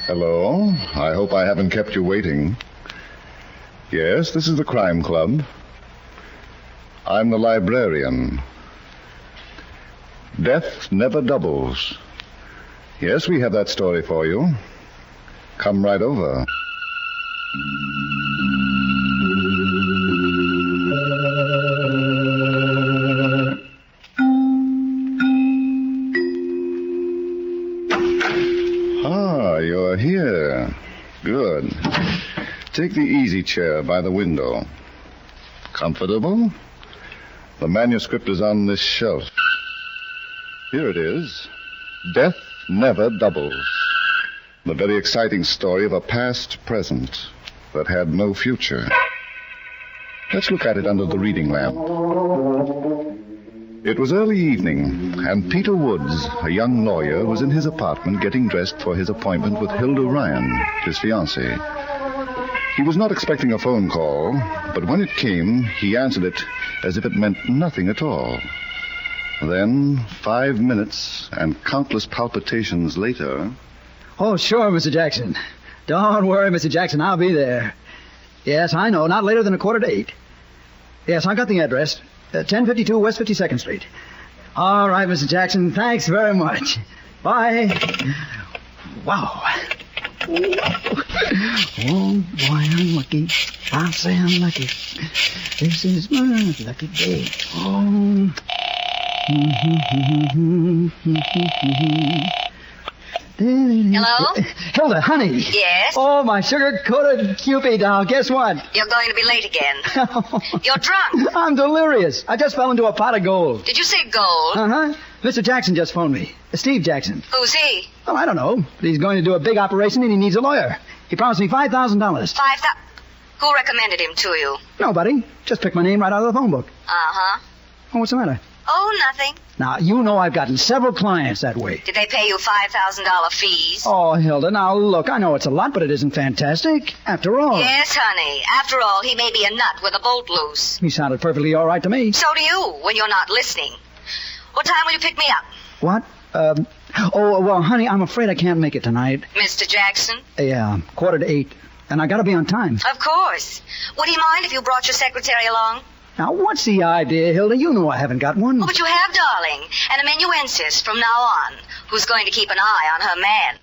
Hello. I hope I haven't kept you waiting. Yes, this is the Crime Club. I'm the librarian. Death never doubles. Yes, we have that story for you. Come right over. You're here. Good. Take the easy chair by the window. Comfortable? The manuscript is on this shelf. Here it is. Death Never Doubles. The very exciting story of a past present that had no future. Let's look at it under the reading lamp. It was early evening, and Peter Woods, a young lawyer, was in his apartment getting dressed for his appointment with Hilda Ryan, his fiancée. He was not expecting a phone call, but when it came, he answered it as if it meant nothing at all. Then, 5 minutes and countless palpitations later... Oh, sure, Mr. Jackson. Don't worry, Mr. Jackson, I'll be there. Yes, I know, not later than 7:45. Yes, I got the address. 1052 West 52nd Street. All right, Mr. Jackson, thanks very much. Bye. Wow. Oh, boy, I'm lucky. I'll say I'm lucky. This is my lucky day. Oh. Hello? Hilda, honey. Yes? Oh, my sugar-coated Cupid doll. Guess what? You're going to be late again. You're drunk. I'm delirious. I just fell into a pot of gold. Did you say gold? Uh-huh. Mr. Jackson just phoned me. Steve Jackson. Who's he? Oh, I don't know. But he's going to do a big operation and he needs a lawyer. He promised me $5,000. Who recommended him to you? Nobody. Just picked my name right out of the phone book. Uh-huh. Oh, what's the matter? Oh, nothing. Now, you know I've gotten several clients that way. Did they pay you $5,000 fees? Oh, Hilda, now look, I know it's a lot, but it isn't fantastic. After all... Yes, honey. After all, he may be a nut with a bolt loose. He sounded perfectly all right to me. So do you, when you're not listening. What time will you pick me up? What? Oh, well, honey, I'm afraid I can't make it tonight. Mr. Jackson? Yeah, 7:45. And I gotta be on time. Of course. Would he mind if you brought your secretary along? Now, what's the idea, Hilda? You know I haven't got one. Oh, but you have, darling. An amanuensis from now on, who's going to keep an eye on her man.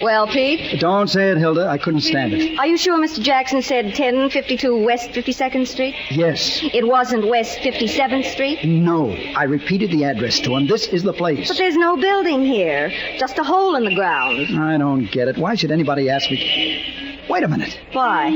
Well, Pete? Don't say it, Hilda. I couldn't stand it. Are you sure Mr. Jackson said 1052 West 52nd Street? Yes. It wasn't West 57th Street? No. I repeated the address to him. This is the place. But there's no building here. Just a hole in the ground. I don't get it. Why should anybody ask me? Wait a minute. Why?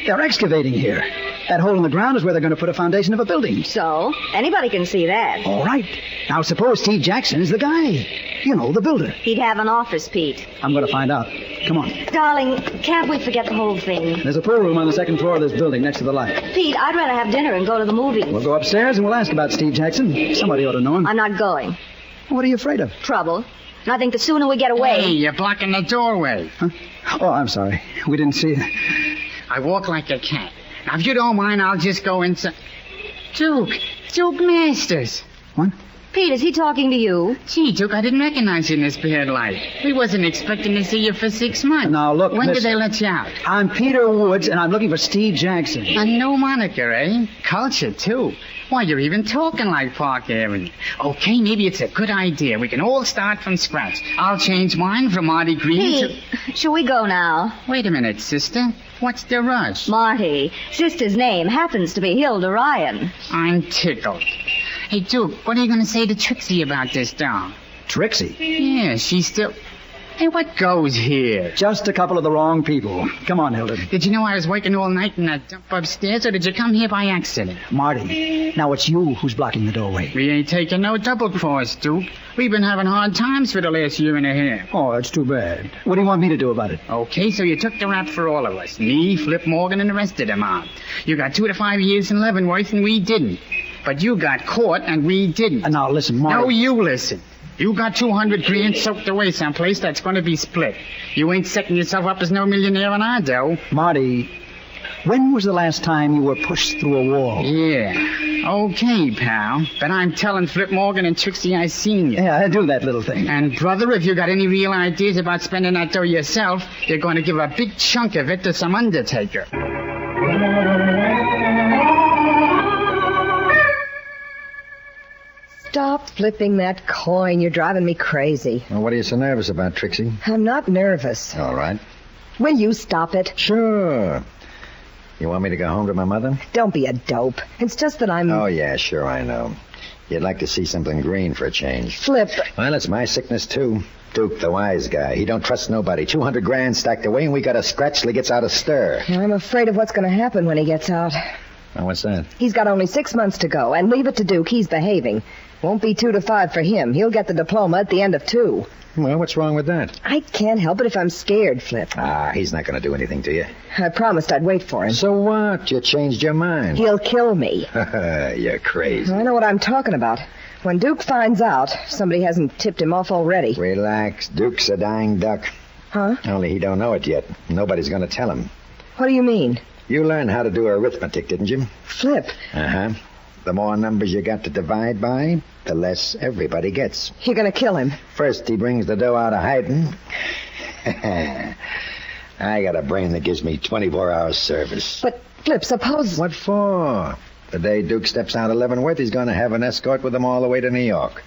They're excavating here. That hole in the ground is where they're going to put a foundation of a building. So? Anybody can see that. All right. Now, suppose Steve Jackson is the guy. You know, the builder. He'd have an office, Pete. I'm going to find out. Come on. Darling, can't we forget the whole thing? There's a pool room on the second floor of this building next to the light. Pete, I'd rather have dinner and go to the movies. We'll go upstairs and we'll ask about Steve Jackson. Somebody ought to know him. I'm not going. What are you afraid of? Trouble. And I think the sooner we get away... Hey, you're blocking the doorway. Huh? Oh, I'm sorry. We didn't see you. I walk like a cat. Now, if you don't mind, I'll just go inside. Duke Masters. What? Pete, is he talking to you? Gee, Duke, I didn't recognize you in this bad light. We wasn't expecting to see you for 6 months. Now, look, when did they let you out? I'm Peter Woods, and I'm looking for Steve Jackson. A new moniker, eh? Culture, too. Why, you're even talking like Park Avenue. Okay, maybe it's a good idea. We can all start from scratch. I'll change mine from Marty Green Pete, shall we go now? Wait a minute, sister. What's the rush? Marty, sister's name happens to be Hilda Ryan. I'm tickled. Hey, Duke, what are you going to say to Trixie about this doll? Trixie? Yeah, she's still... Hey, what goes here? Just a couple of the wrong people. Come on, Hilda. Did you know I was working all night in that dump upstairs, or did you come here by accident? Marty, now it's you who's blocking the doorway. We ain't taking no double cross, Duke. We've been having hard times for the last year and a half. Oh, that's too bad. What do you want me to do about it? Okay, so you took the rap for all of us. Me, Flip Morgan, and the rest of them out. You got 2 to 5 years in Leavenworth, and we didn't. But you got caught, and we didn't. Now, listen, Marty... No, you listen. You got 200 grand soaked away someplace that's going to be split. You ain't setting yourself up as no millionaire on our dough. Marty, When was the last time you were pushed through a wall? Yeah. Okay, pal. But I'm telling Flip Morgan and Trixie I seen you. Yeah, I do that little thing. And, brother, if you got any real ideas about spending that dough yourself, you're going to give a big chunk of it to some undertaker. Stop flipping that coin. You're driving me crazy. Well, what are you so nervous about, Trixie? I'm not nervous. All right. Will you stop it? Sure. You want me to go home to my mother? Don't be a dope. It's just that I'm... Oh, yeah, sure, I know. You'd like to see something green for a change. Flip. Well, it's my sickness, too. Duke, the wise guy. He don't trust nobody. 200 grand stacked away, and we got a scratch till he gets out of stir. I'm afraid of what's going to happen when he gets out. Well, what's that? He's got only 6 months to go, and leave it to Duke. He's behaving. Won't be 2 to 5 for him. He'll get the diploma at the end of 2. Well, what's wrong with that? I can't help it if I'm scared, Flip. He's not going to do anything to you. I promised I'd wait for him. So what? You changed your mind. He'll kill me. You're crazy. I know what I'm talking about. When Duke finds out, somebody hasn't tipped him off already. Relax. Duke's a dying duck. Huh? Only he don't know it yet. Nobody's going to tell him. What do you mean? You learned how to do arithmetic, didn't you? Flip. Uh-huh. The more numbers you got to divide by, the less everybody gets. You're going to kill him. First, he brings the dough out of hiding. I got a brain that gives me 24 hours service. But, Flip, suppose... What for? The day Duke steps out of Leavenworth, he's going to have an escort with him all the way to New York.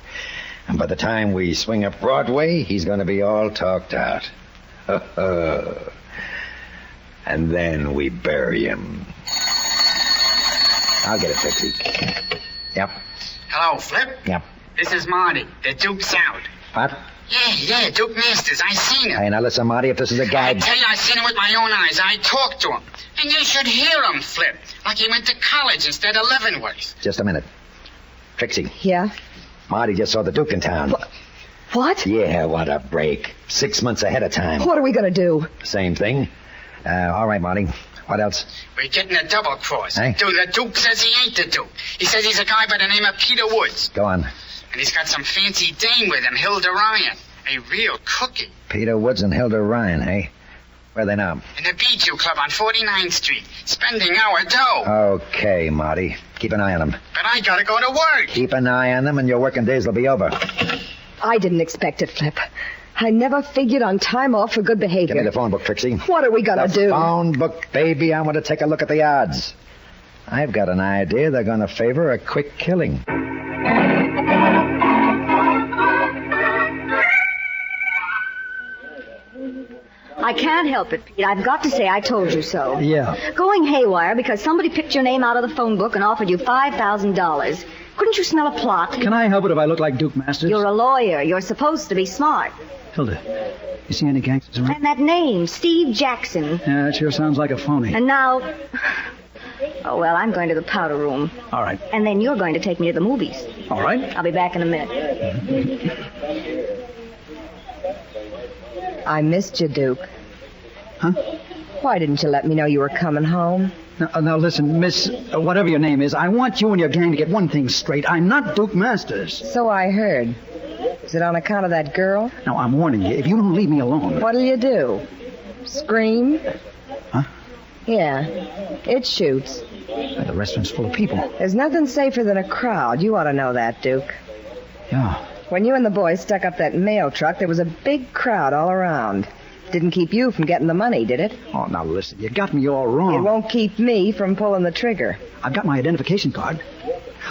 And by the time we swing up Broadway, he's going to be all talked out. And then we bury him. I'll get it, Trixie. Yep. Hello, Flip. Yep. This is Marty. The Duke's out. What? Yeah, Duke Masters. I seen him. Hey, now listen, Marty, if this is a I gag... tell you, I seen him with my own eyes. I talked to him. And you should hear him, Flip. Like he went to college instead of Leavenworth. Just a minute. Trixie, Yeah? Marty just saw the Duke in town. What? Yeah, what a break. 6 months ahead of time. What are we going to do? Same thing. All right, Marty. What else? We're getting a double cross. Hey? Dude, the Duke says he ain't the Duke. He says he's a guy by the name of Peter Woods. Go on. And he's got some fancy dame with him, Hilda Ryan. A real cookie. Peter Woods and Hilda Ryan, hey? Where are they now? In the Bijou Club on 49th Street, spending our dough. Okay, Marty. Keep an eye on them. But I gotta go to work. Keep an eye on them and your working days will be over. I didn't expect it, Flip. I never figured on time off for good behavior. Give me the phone book, Trixie. What are we going to do? The phone book, baby. I want to take a look at the odds. I've got an idea they're going to favor a quick killing. I can't help it, Pete. I've got to say I told you so. Yeah. Going haywire because somebody picked your name out of the phone book and offered you $5,000. Couldn't you smell a plot? Can I help it if I look like Duke Masters? You're a lawyer. You're supposed to be smart. Hilda, you see any gangsters around? And that name, Steve Jackson. Yeah, that sure sounds like a phony. And now... Oh, well, I'm going to the powder room. All right. And then you're going to take me to the movies. All right. I'll be back in a minute. I missed you, Duke. Huh? Why didn't you let me know you were coming home? Now listen, Miss, whatever your name is, I want you and your gang to get one thing straight. I'm not Duke Masters. So I heard. Is it on account of that girl? Now, I'm warning you, if you don't leave me alone... What'll you do? Scream? Huh? Yeah, it shoots. The restaurant's full of people. There's nothing safer than a crowd. You ought to know that, Duke. Yeah. When you and the boys stuck up that mail truck, there was a big crowd all around. Didn't keep you from getting the money, did it? Oh, now listen, you got me all wrong. It won't keep me from pulling the trigger. I've got my identification card.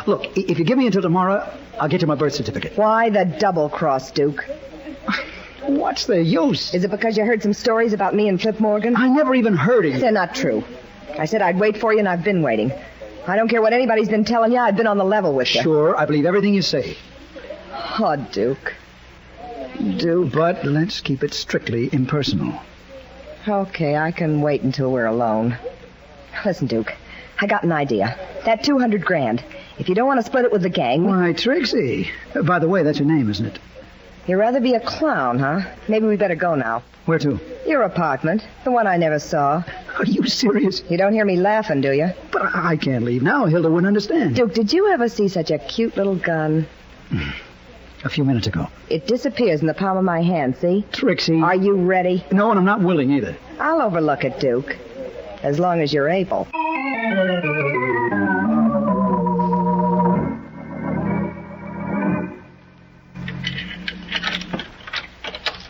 Look, if you give me until tomorrow, I'll get you my birth certificate. Why the double cross, Duke? What's the use? Is it because you heard some stories about me and Flip Morgan? I never even heard of you. They're not true. I said I'd wait for you, and I've been waiting. I don't care what anybody's been telling you. I've been on the level with you. Sure, I believe everything you say. Oh, Duke. Duke. But let's keep it strictly impersonal. Okay, I can wait until we're alone. Listen, Duke, I got an idea. That 200 grand. If you don't want to split it with the gang... Why, Trixie. By the way, that's your name, isn't it? You'd rather be a clown, huh? Maybe we better go now. Where to? Your apartment. The one I never saw. Are you serious? You don't hear me laughing, do you? But I can't leave now. Hilda wouldn't understand. Duke, did you ever see such a cute little gun? A few minutes ago. It disappears in the palm of my hand, see? Trixie. Are you ready? No, and I'm not willing either. I'll overlook it, Duke. as long as you're able.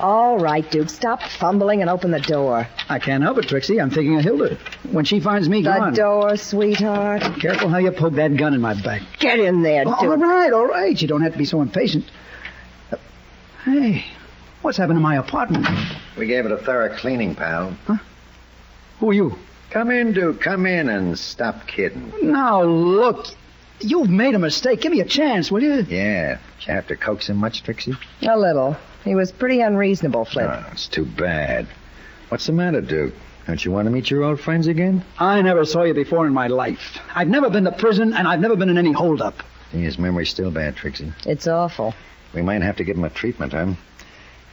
All right, Duke, stop fumbling and open the door. I can't help it, Trixie. I'm thinking of Hilda. When she finds me gone... The door, sweetheart. Careful how you poke that gun in my back. Get in there, Duke. All right. You don't have to be so impatient. Hey, what's happened to my apartment? We gave it a thorough cleaning, pal. Huh? Who are you? Come in, Duke. Come in and stop kidding. Now, look. You've made a mistake. Give me a chance, will you? Yeah. Did you have to coax him much, Trixie? A little. He was pretty unreasonable, Flip. Oh, it's too bad. What's the matter, Duke? Don't you want to meet your old friends again? I never saw you before in my life. I've never been to prison, and I've never been in any holdup. His memory's still bad, Trixie. It's awful. We might have to give him a treatment, huh?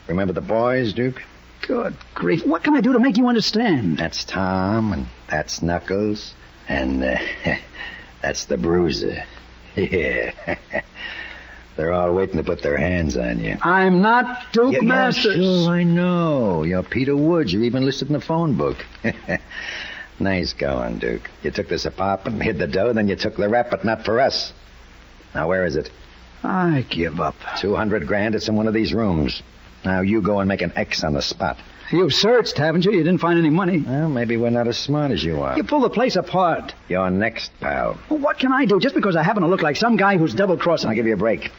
Remember the boys, Duke? Good grief. What can I do to make you understand? That's Tom, and that's Knuckles, and that's the Bruiser. Yeah. They're all waiting to put their hands on you. I'm not Duke Masters. Yeah, sure, I know. You're Peter Woods. You're even listed in the phone book. Nice going, Duke. You took this apartment and hid the dough, then you took the rap, but not for us. Now, where is it? I give up. $200,000. It's in one of these rooms. Now, you go and make an X on the spot. You've searched, haven't you? You didn't find any money. Well, maybe we're not as smart as you are. You pull the place apart. You're next, pal. Well, what can I do? Just because I happen to look like some guy who's double-crossing. I'll give you a break.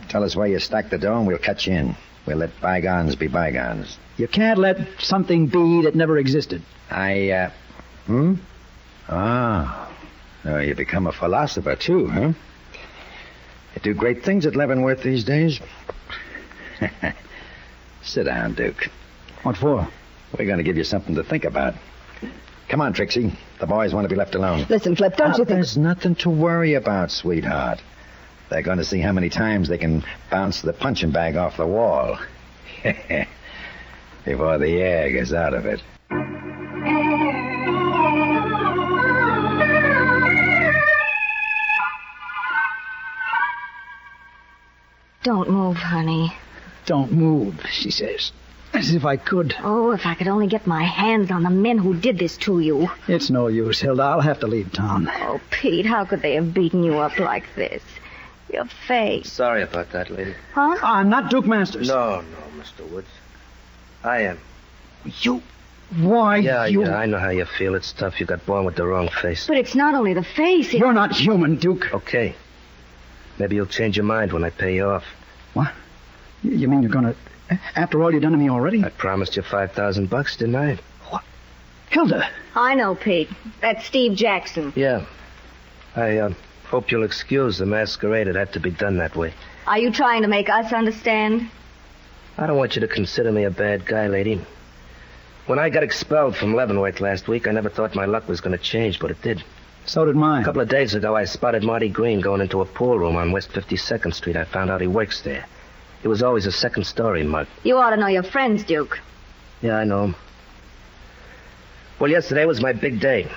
Tell us where you stacked the dough and we'll cut you in. We'll let bygones be bygones. You can't let something be that never existed. Oh, you become a philosopher, too, huh? You do great things at Leavenworth these days. Sit down, Duke. What for? We're going to give you something to think about. Come on, Trixie. The boys want to be left alone. Listen, Flip, don't you think... There's nothing to worry about, sweetheart. They're going to see how many times they can bounce the punching bag off the wall. Before the air gets out of it. Don't move, honey. Don't move, she says. As if I could. Oh, if I could only get my hands on the men who did this to you. It's no use, Hilda. I'll have to leave town. Oh, Pete, how could they have beaten you up like this? Your face. Sorry about that, lady. Huh? I'm not Duke Masters. No, Mr. Woods. I am. You... Why, Yeah, you... I know how you feel. It's tough. You got born with the wrong face. But it's not only the face. You're not human, Duke. Okay. Maybe you'll change your mind when I pay you off. What? You mean you're gonna... After all you've done to me already? I promised you $5,000, didn't I? What? Hilda! I know, Pete. That's Steve Jackson. Yeah. I hope you'll excuse the masquerade. It had to be done that way. Are you trying to make us understand? I don't want you to consider me a bad guy, lady. When I got expelled from Leavenworth last week, I never thought my luck was going to change, but it did. So did mine. A couple of days ago, I spotted Marty Green going into a pool room on West 52nd Street. I found out he works there. He was always a second-story mug. You ought to know your friends, Duke. Yeah, I know him. Well, yesterday was my big day.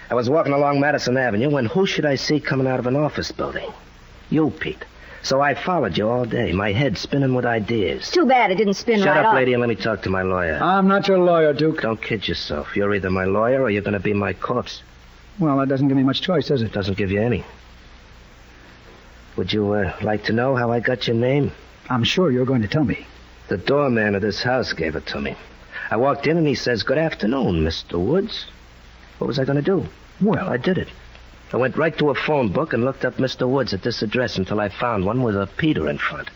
I was walking along Madison Avenue when who should I see coming out of an office building? You, Pete. So I followed you all day, my head spinning with ideas. Too bad it didn't spin Shut right up, off. lady, and let me talk to my lawyer. I'm not your lawyer, Duke. Don't kid yourself. You're either my lawyer or you're going to be my corpse. Well, that doesn't give me much choice, does it? Doesn't give you any. Would you like to know how I got your name? I'm sure you're going to tell me. The doorman of this house gave it to me. I walked in and he says, "Good afternoon, Mr. Woods." What was I going to do? Well, I did it. I went right to a phone book and looked up Mr. Woods at this address until I found one with a Peter in front.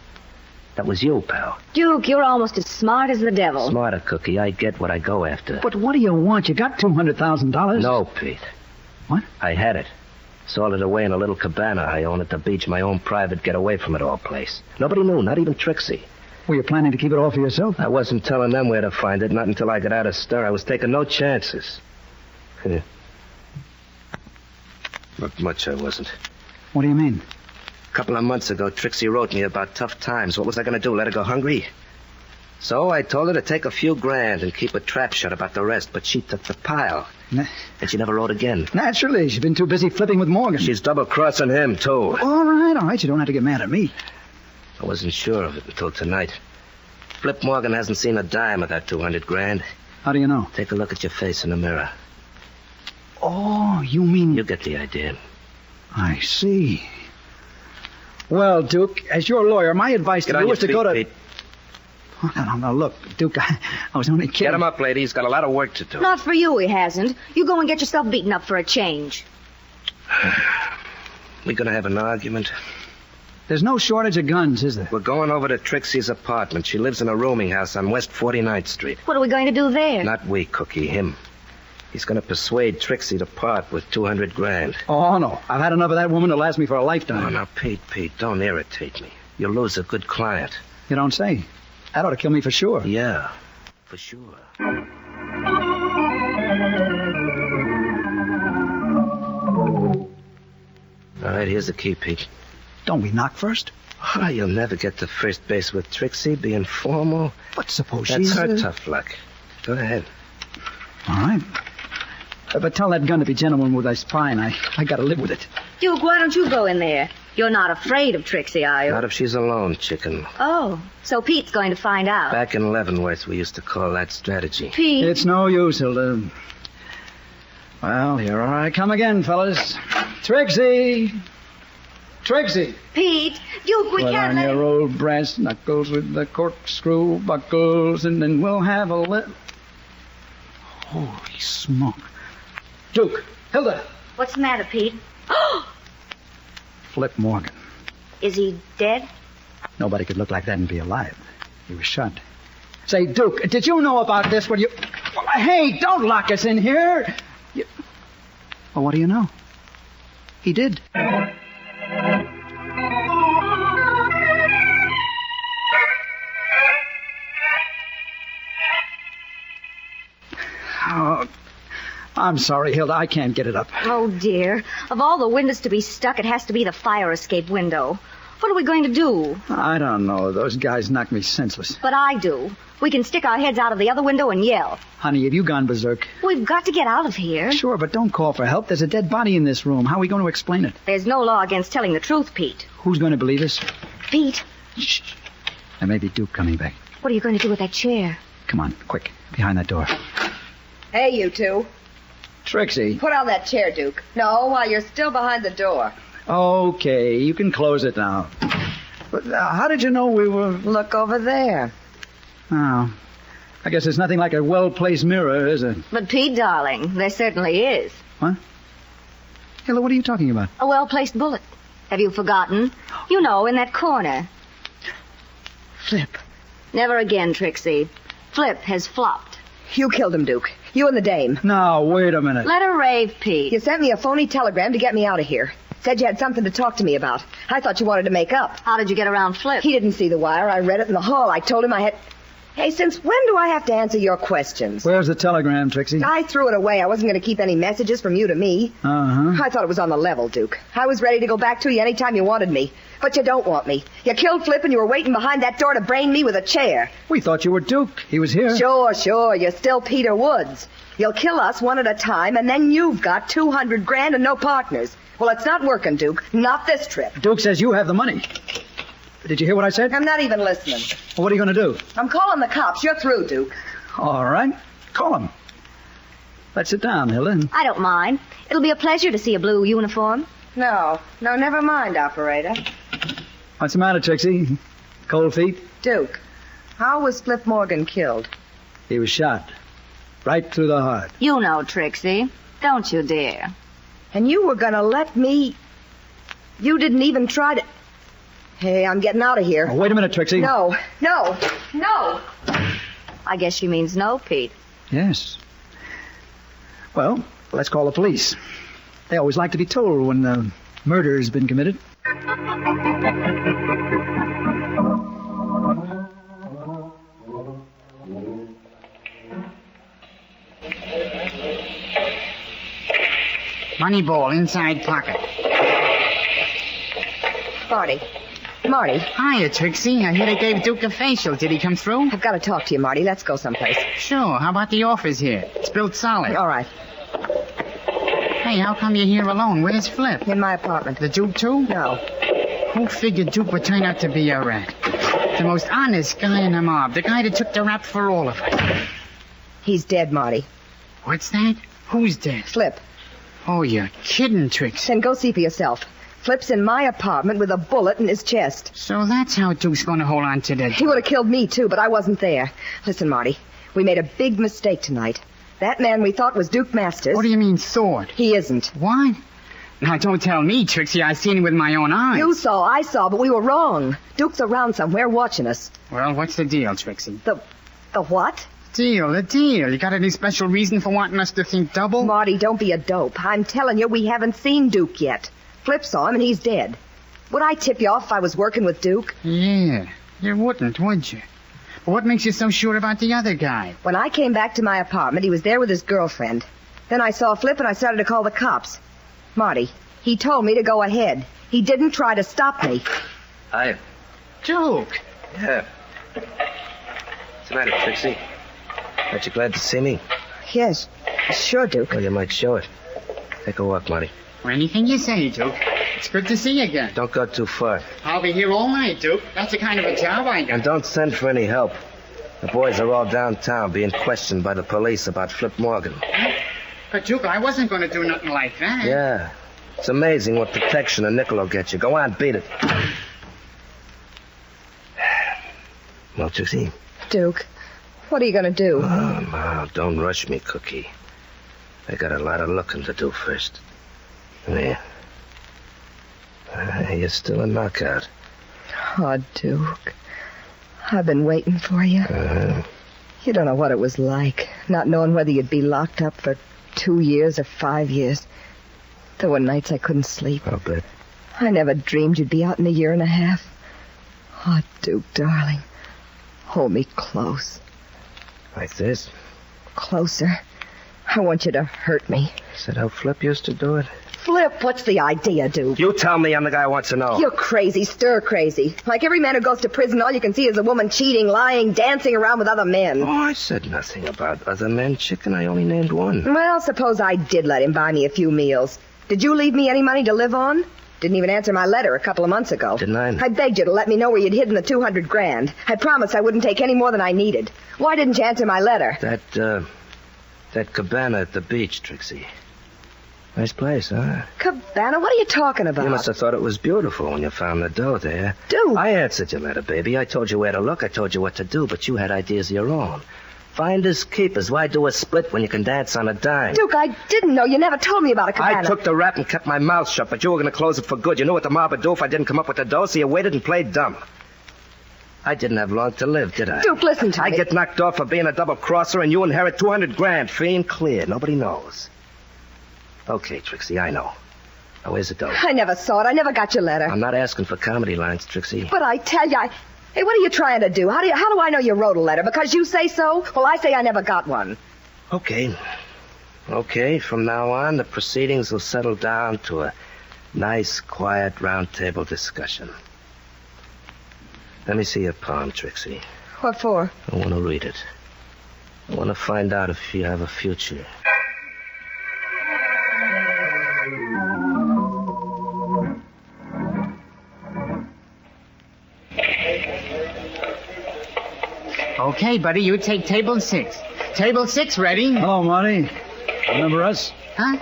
That was you, pal. Duke, you're almost as smart as the devil. Smarter, Cookie. I get what I go after. But what do you want? You got $200,000. No, Pete. What? I had it. Sold it away in a little cabana I own at the beach, my own private get-away-from-it-all place. Nobody knew, not even Trixie. Were you planning to keep it all for yourself? I wasn't telling them where to find it, not until I got out of stir. I was taking no chances. Not much I wasn't. What do you mean? A couple of months ago, Trixie wrote me about tough times. What was I going to do, let her go hungry? So I told her to take a few grand and keep a trap shut about the rest, but she took the pile. And she never wrote again. Naturally. She's been too busy flipping with Morgan. She's double-crossing him, too. All right. You don't have to get mad at me. I wasn't sure of it until tonight. Flip Morgan hasn't seen a dime of that $200,000. How do you know? Take a look at your face in the mirror. Oh, you mean... You get the idea. I see. Well, Duke, as your lawyer, my advice Get to on you your is to feet, go to... Pete. Oh, no, look, Duke, I was only kidding. Get him up, lady. He's got a lot of work to do. Not for you, he hasn't. You go and get yourself beaten up for a change. We gonna have an argument? There's no shortage of guns, is there? We're going over to Trixie's apartment. She lives in a rooming house on West 49th Street. What are we going to do there? Not we, Cookie, him. He's gonna persuade Trixie to part with 200 grand. Oh, no. I've had enough of that woman to last me for a lifetime. Oh, now, Pete, don't irritate me. You'll lose a good client. You don't say. That ought to kill me for sure. Yeah, for sure. All right, here's the key, Pete. Don't we knock first? Oh, you'll never get to first base with Trixie, being formal. But suppose That's she's... her tough luck. Go ahead. All right. But tell that gun to be gentleman with that spine. I gotta live with it. Duke, why don't you go in there? You're not afraid of Trixie, are you? Not if she's alone, chicken. Oh, so Pete's going to find out. Back in Leavenworth, we used to call that strategy. Pete. It's no use, Hilda. Well, here I come again, fellas. Trixie! Trixie! Pete, Duke, we Put can't on let your old brass knuckles with the corkscrew buckles, and then we'll have a little... Holy smoke. Duke! Hilda! What's the matter, Pete? Flip Morgan. Is he dead? Nobody could look like that and be alive. He was shot. Say, Duke, did you know about this when you... Well, hey, don't lock us in here! Well, what do you know? He did. Oh, I'm sorry, Hilda. I can't get it up. Oh, dear. Of all the windows to be stuck, it has to be the fire escape window. What are we going to do? I don't know. Those guys knocked me senseless. But I do. We can stick our heads out of the other window and yell. Honey, have you gone berserk? We've got to get out of here. Sure, but don't call for help. There's a dead body in this room. How are we going to explain it? There's no law against telling the truth, Pete. Who's going to believe us? Pete, Shh. There may be Duke coming back. what are you going to do with that chair? Come on, quick. Behind that door. Hey, you two. Trixie. Put on that chair, Duke. No, while you're still behind the door. Okay, you can close it now. But how did you know we were... Look over there. Oh, I guess there's nothing like a well-placed mirror, is it? But, Pete, darling, there certainly is. What? Hilda, what are you talking about? A well-placed bullet. Have you forgotten? You know, in that corner. Flip. Never again, Trixie. Flip has flopped. You killed him, Duke. You and the dame. Now, wait a minute. Let her rave, Pete. You sent me a phony telegram to get me out of here. Said you had something to talk to me about. I thought you wanted to make up. How did you get around Flip? He didn't see the wire. I read it in the hall. I told him I had... Hey, since when do I have to answer your questions? Where's the telegram, Trixie? I threw it away. I wasn't going to keep any messages from you to me. Uh-huh. I thought it was on the level, Duke. I was ready to go back to you any time you wanted me. But you don't want me. You killed Flip and you were waiting behind that door to brain me with a chair. We thought you were Duke. He was here. Sure. You're still Peter Woods. You'll kill us one at a time, and then you've got 200 grand and no partners. Well, it's not working, Duke. Not this trip. Duke says you have the money. Did you hear what I said? I'm not even listening. Well, what are you going to do? I'm calling the cops. You're through, Duke. All right. Call him. Let's sit down, Hilda. I don't mind. It'll be a pleasure to see a blue uniform. No, never mind, operator. What's the matter, Trixie? Cold feet? Duke, how was Flip Morgan killed? He was shot. Right through the heart. You know, Trixie. Don't you dare. And you were going to let me... You didn't even try to... Hey, I'm getting out of here. Oh, wait a minute, Trixie. No. I guess she means no, Pete. Yes. Well, let's call the police. They always like to be told when the murder's been committed. Money ball inside pocket. Marty, Hiya, Trixie. I hear they gave Duke a facial. Did he come through? I've got to talk to you, Marty. Let's go someplace. Sure. How about the office here? It's built solid. All right. Hey, how come you're here alone? Where's Flip? In my apartment. The Duke, too? No. Who figured Duke would turn out to be a rat? The most honest guy in the mob. The guy that took the rap for all of us. He's dead, Marty. What's that? Who's dead? Flip. Oh, you're kidding, Trixie. Then go see for yourself. Flip's in my apartment with a bullet in his chest. So that's how Duke's going to hold on to that. He would have killed me, too, but I wasn't there. Listen, Marty, we made a big mistake tonight. That man we thought was Duke Masters. What do you mean, thought? He isn't. What? Now, don't tell me, Trixie. I seen him with my own eyes. You saw, I saw, but we were wrong. Duke's around somewhere watching us. Well, what's the deal, Trixie? The what? The deal. You got any special reason for wanting us to think double? Marty, don't be a dope. I'm telling you, we haven't seen Duke yet. Flip saw him, and he's dead. Would I tip you off if I was working with Duke? Yeah, you wouldn't, would you? But what makes you so sure about the other guy? When I came back to my apartment, he was there with his girlfriend. Then I saw Flip, and I started to call the cops. Marty, he told me to go ahead. He didn't try to stop me. Hi. Duke. Yeah. What's the matter, Trixie? Aren't you glad to see me? Yes, sure, Duke. Well, you might show it. Take a walk, Marty. Well, anything you say, Duke. It's good to see you again. Don't go too far. I'll be here all night, Duke. That's the kind of a job I got. And don't send for any help. The boys are all downtown being questioned by the police about Flip Morgan. But, Duke, I wasn't going to do nothing like that. Yeah. It's amazing what protection a nickel will get you. Go on, beat it. Well, Trixie. Duke, what are you going to do? Oh, no, don't rush me, Cookie. I got a lot of looking to do first. There. You're still a knockout. Oh, Duke. I've been waiting for you. You don't know what it was like, not knowing whether you'd be locked up for 2 years or 5 years. There were nights I couldn't sleep. I'll bet. I never dreamed you'd be out in a year and a half. Oh, Duke, darling. Hold me close. Like this? Closer. I want you to hurt me. Is that how Flip used to do it? Flip, what's the idea, Duke? You tell me. I'm the guy who wants to know. You're crazy, stir crazy. Like every man who goes to prison, all you can see is a woman cheating, lying, dancing around with other men. Oh, I said nothing about other men, chicken. I only named one. Well, suppose I did let him buy me a few meals. Did you leave me any money to live on? Didn't even answer my letter a couple of months ago. Didn't I? I begged you to let me know where you'd hidden the 200 grand. I promised I wouldn't take any more than I needed. Why didn't you answer my letter? That cabana at the beach, Trixie. Nice place, huh? Cabana? What are you talking about? You must have thought it was beautiful when you found the dough there. Duke! I answered your letter, baby. I told you where to look. I told you what to do, but you had ideas of your own. Finders keepers. Why do a split when you can dance on a dime? Duke, I didn't know. You never told me about a cabana. I took the rap and kept my mouth shut, but you were going to close it for good. You knew what the mob would do if I didn't come up with the dough, so you waited and played dumb. I didn't have long to live, did I? Duke, listen to me. I get knocked off for being a double-crosser, and you inherit 200 grand, free and clear. Nobody knows. Okay, Trixie, I know. Now, where's the dough? I never saw it. I never got your letter. I'm not asking for comedy lines, Trixie. But I tell you, Hey, what are you trying to do? How do I know you wrote a letter? Because you say so? Well, I say I never got one. Okay. Okay, from now on, the proceedings will settle down to a nice, quiet, round-table discussion. Let me see your palm, Trixie. What for? I want to read it. I want to find out if you have a future. Okay, buddy, you take table 6. Table 6 ready? Hello, Marty. Remember us? Huh?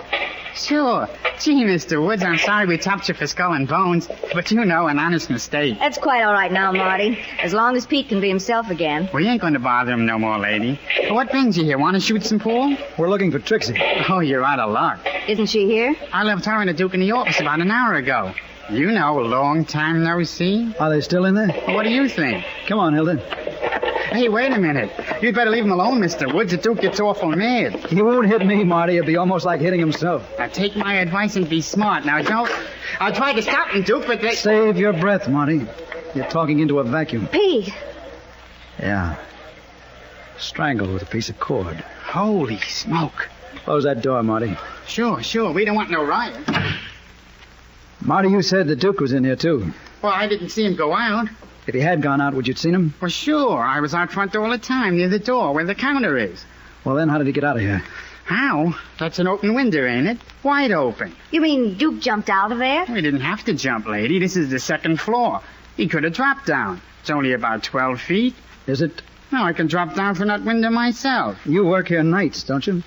Sure. Gee, Mr. Woods, I'm sorry we topped you for skull and bones, but you know, an honest mistake. That's quite all right now, Marty. As long as Pete can be himself again. We ain't going to bother him no more, lady. What brings you here? Want to shoot some pool? We're looking for Trixie. Oh, you're out of luck. Isn't she here? I left her and the Duke in the office about an hour ago. You know, a long time no see. Are they still in there? What do you think? Come on, Hilda. Hey, wait a minute. You'd better leave him alone, Mr. Woods. The Duke gets awful mad. He won't hit me, Marty. It'd be almost like hitting himself. Now, take my advice and be smart. Now, don't... I'll try to stop him, Duke, but they... Save your breath, Marty. You're talking into a vacuum. Pete. Yeah. Strangled with a piece of cord. Holy smoke. Close that door, Marty. Sure. We don't want no riot. Marty, you said the Duke was in here, too. Well, I didn't see him go out. If he had gone out, would you have seen him? Well, sure. I was out front all the time, near the door, where the counter is. Well, then how did he get out of here? How? That's an open window, ain't it? Wide open. You mean Duke jumped out of there? We didn't have to jump, lady. This is the second floor. He could have dropped down. It's only about 12 feet. Is it? No, I can drop down from that window myself. You work here nights, don't you?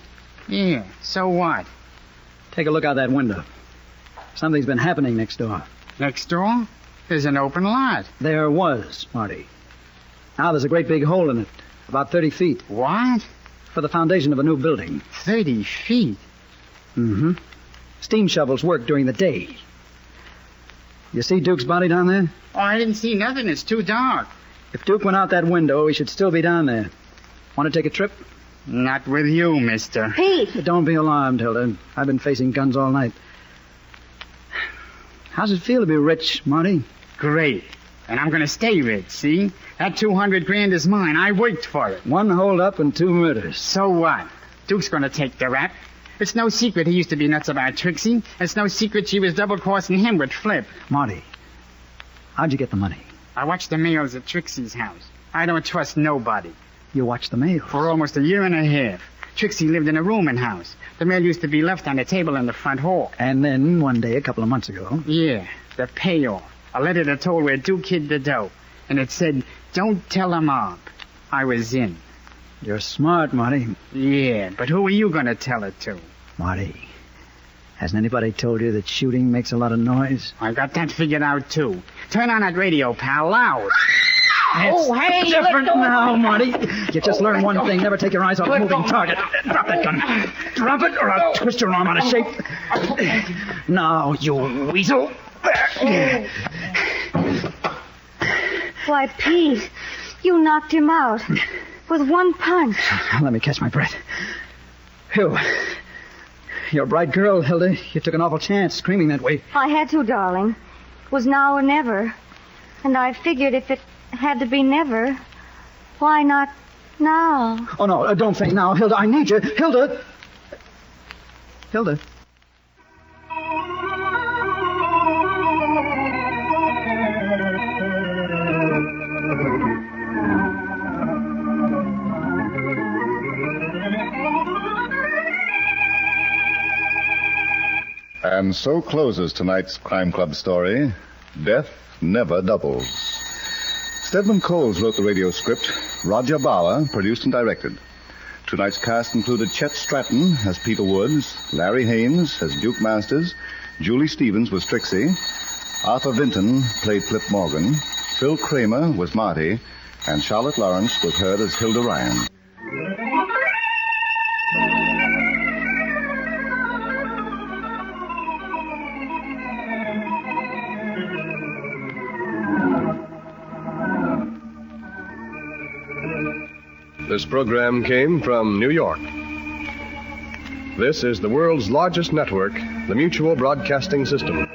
Yeah, so what? Take a look out that window. Something's been happening next door. Next door? There's an open lot. There was, Marty. Now there's a great big hole in it, about 30 feet, What? for the foundation of a new building. 30 feet? Mm-hmm. Steam shovels work during the day. You see Duke's body down there? Oh, I didn't see nothing. It's too dark. If Duke went out that window, he should still be down there. Want to take a trip? Not with you, mister. Pete! Don't be alarmed, Hilda. I've been facing guns all night. How's it feel to be rich, Marty? Great. And I'm going to stay rich, see? That 200 grand is mine. I worked for it. 1 hold-up and 2 murders. So what? Duke's going to take the rap. It's no secret he used to be nuts about Trixie. It's no secret she was double-crossing him with Flip. Marty, how'd you get the money? I watched the mails at Trixie's house. I don't trust nobody. You watched the mail. For almost a year and a half. Trixie lived in a rooming house. The mail used to be left on the table in the front hall. And then one day, a couple of months ago... Yeah, the payoff. A letter that told where Duke hid the dough. And it said, don't tell a mob. I was in. You're smart, Marty. Yeah, but who are you going to tell it to? Marty, hasn't anybody told you that shooting makes a lot of noise? I got that figured out, too. Turn on that radio, pal, loud. It's different now, Marty. You just learned one thing. Never take your eyes off a moving target. Drop that gun. Drop it, or I'll twist your arm out of shape. Now, you weasel. Why, Pete, you knocked him out with one punch. Let me catch my breath. Phew. You're a bright girl, Hilda. You took an awful chance screaming that way. I had to, darling. It was now or never. And I figured if it had to be never, why not now? Oh, no, don't faint now, Hilda. I need you. Hilda! Hilda? And so closes tonight's Crime Club story, Death Never Doubles. Stedman Coles wrote the radio script. Roger Bauer produced and directed. Tonight's cast included Chet Stratton as Peter Woods, Larry Haynes as Duke Masters, Julie Stevens was Trixie, Arthur Vinton played Flip Morgan, Phil Kramer was Marty, and Charlotte Lawrence was heard as Hilda Ryan. This program came from New York. This is the world's largest network, the Mutual Broadcasting System.